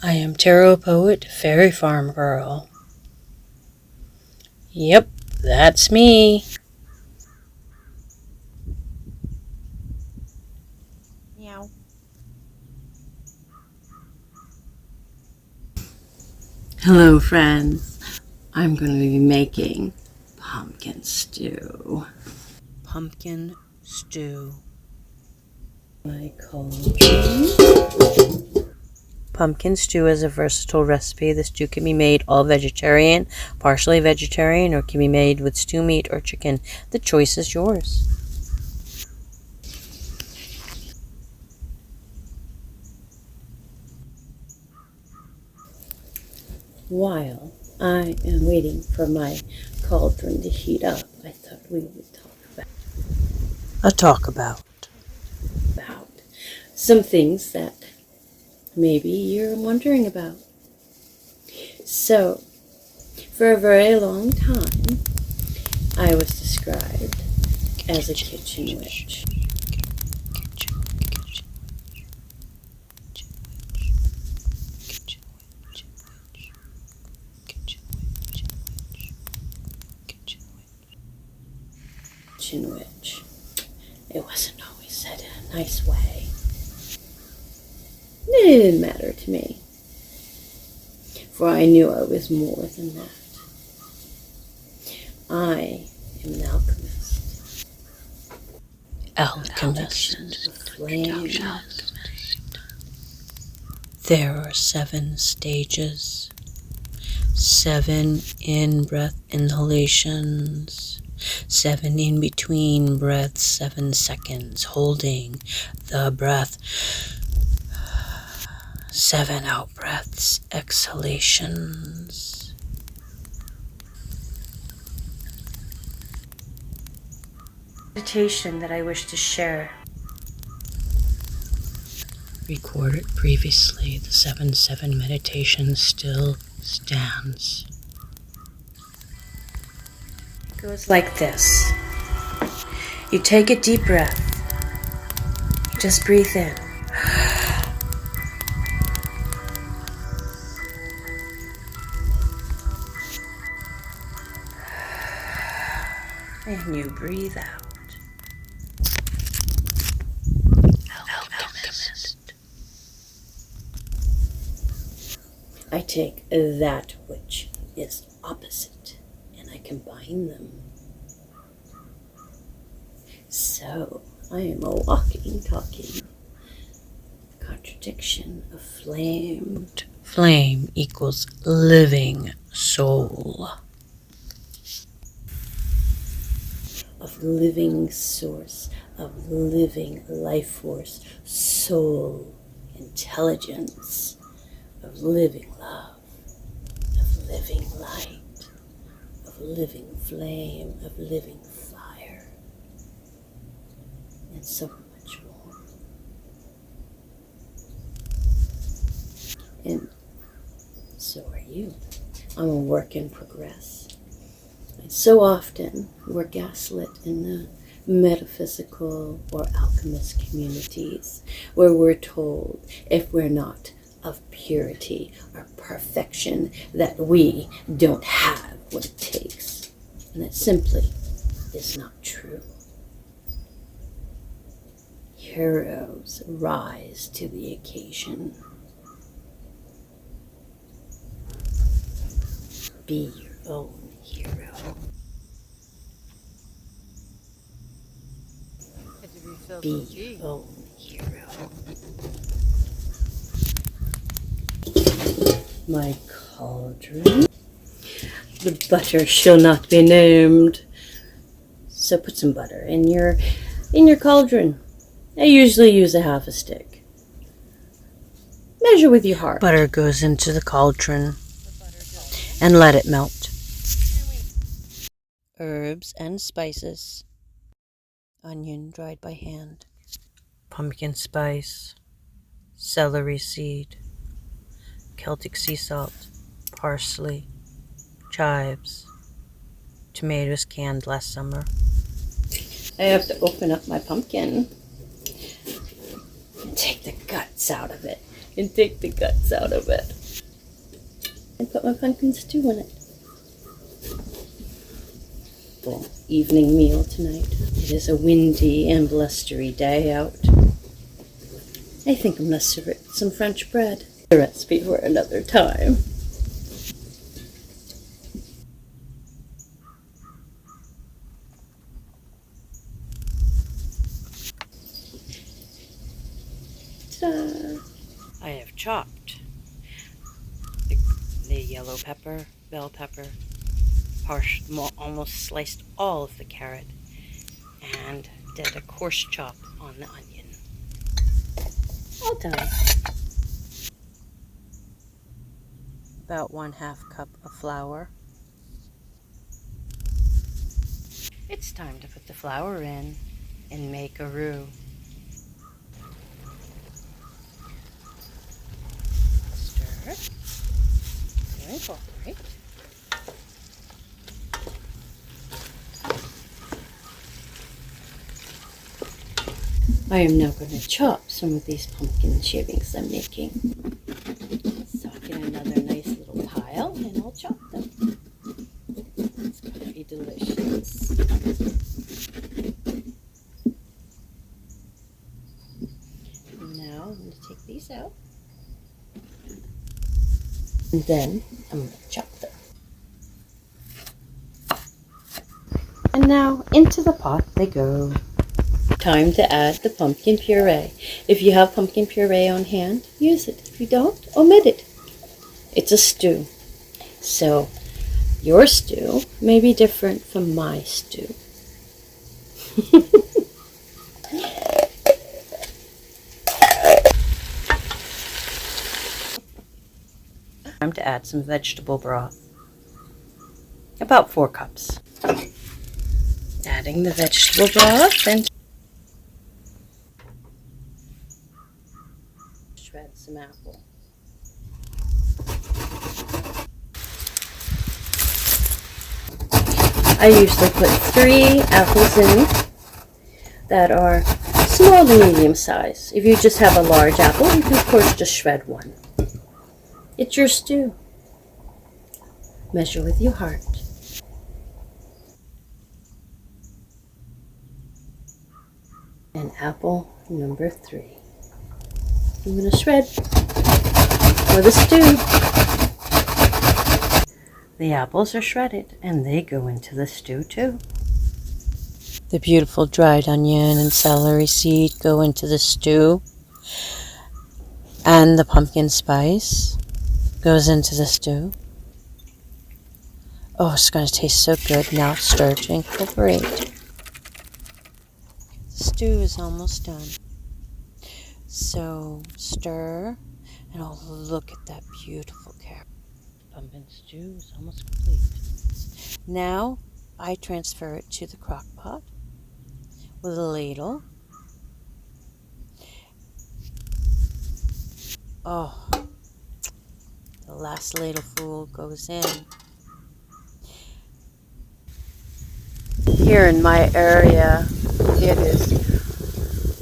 I am tarot poet Fairyfarmgirl. Yep, that's me. Meow. Hello friends, I'm going to be making pumpkin stew. Pumpkin stew. My cauldron. Pumpkin stew is a versatile recipe. The stew can be made all vegetarian, partially vegetarian, or can be made with stew meat or chicken. The choice is yours. While I am waiting for my cauldron to heat up, I thought we would talk about some things that maybe you're wondering about. So, for a very long time, I was described as a kitchen witch. Kitchen witch. It wasn't always said in a nice way. It didn't matter to me, for I knew I was more than that. I am an alchemist. Alchemist. Flame. There are 7 stages, 7 in-breath inhalations, 7 in-between breaths, 7 seconds holding the breath, 7 out-breaths, exhalations. Meditation that I wish to share. Recorded previously, the 7-7 meditation still stands. It goes like this. You take a deep breath. Just breathe in. And you breathe out. Alchemist. I take that which is opposite and I combine them. So I am a walking, talking contradiction of flame. Flame equals living soul. Of living source, of living life force, soul, intelligence, of living love, of living light, of living flame, of living fire, and so much more. And so are you. I'm a work in progress. And so often we're gaslit in the metaphysical or alchemist communities where we're told if we're not of purity or perfection that we don't have what it takes. And that simply is not true. Heroes rise to the occasion. Be your own hero. Be your own hero. My cauldron. The butter shall not be named. So put some butter in your cauldron. I usually use a half a stick. Measure with your heart. Butter goes into the cauldron and let it melt. Herbs and spices. Onion dried by hand. Pumpkin spice. Celery seed. Celtic sea salt. Parsley. Chives. Tomatoes canned last summer. I have to open up my pumpkin and take the guts out of it. and take the guts out of it. And put my pumpkin stew in it. Well, evening meal tonight. It is a windy and blustery day out. I think I'm going to serve it some French bread. The recipe for another time. Ta-da! I have chopped the yellow pepper, bell pepper, almost sliced all of the carrot, and did a coarse chop on the onion. All done. About 1/2 cup of flour. It's time to put the flour in and make a roux. Stir. Incorporate. I am now going to chop some of these pumpkin shavings I'm making. So I'll get another nice little pile and I'll chop them. It's going to be delicious. Now I'm going to take these out. And then I'm going to chop them. And now into the pot they go. Time to add the pumpkin puree. If you have pumpkin puree on hand, use it. If you don't, omit it. It's a stew. So your stew may be different from my stew. Time to add some vegetable broth. About 4 cups. Adding the vegetable broth and shred some apple. I usually put 3 apples in that are small to medium size. If you just have a large apple, you can of course just shred 1. It's your stew. Measure with your heart. And apple number 3. I'm going to shred for the stew. The apples are shredded and they go into the stew too. The beautiful dried onion and celery seed go into the stew. And the pumpkin spice goes into the stew. Oh, it's going to taste so good. Now stir to incorporate. The stew is almost done. So stir, and oh, look at that beautiful carrot. The pumpkin stew is almost complete. Now I transfer it to the crock pot with a ladle. Oh, the last ladleful goes in. Here in my area, it is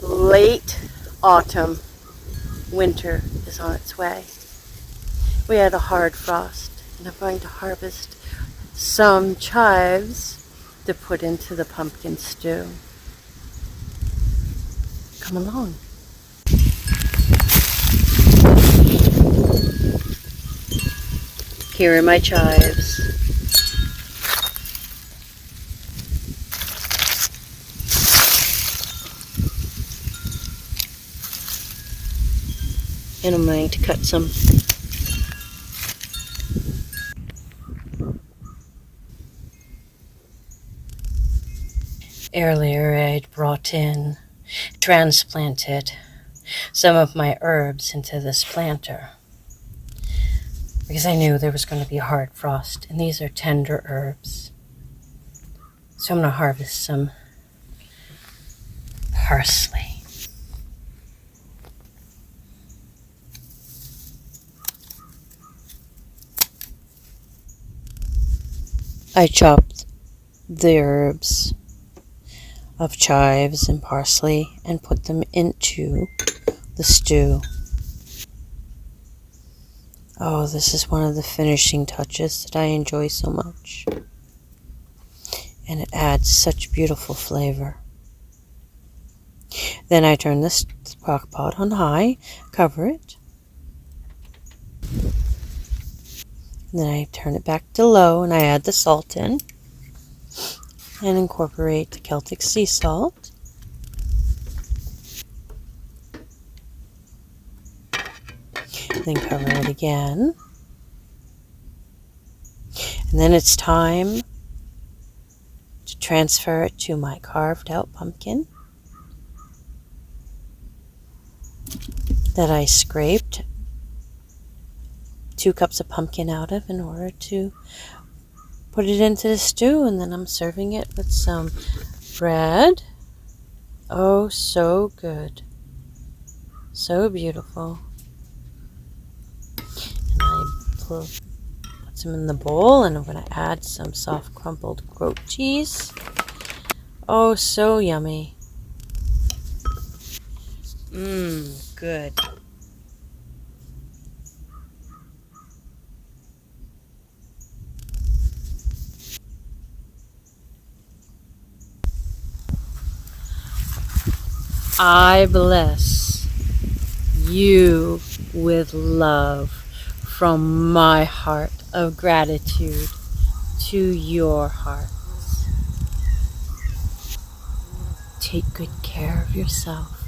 late autumn. Winter is on its way. We had a hard frost, and I'm going to harvest some chives to put into the pumpkin stew. Come along. Here are my chives. And I'm going to cut some. Earlier I'd brought in, transplanted some of my herbs into this planter because I knew there was going to be a hard frost, and these are tender herbs. So I'm going to harvest some parsley. I chopped the herbs of chives and parsley and put them into the stew. Oh, this is one of the finishing touches that I enjoy so much. And it adds such beautiful flavor. Then I turn this crock pot on high, cover it. Then I turn it back to low and I add the salt in and incorporate the Celtic sea salt. Then cover it again. And then it's time to transfer it to my carved out pumpkin that I scraped 2 cups of pumpkin out of in order to put it into the stew. And then I'm serving it with some bread. Oh, so good. So beautiful. And I put some in the bowl, and I'm going to add some soft crumpled goat cheese. Oh, so yummy. Good. I bless you with love from my heart of gratitude to your heart. Take good care of yourself.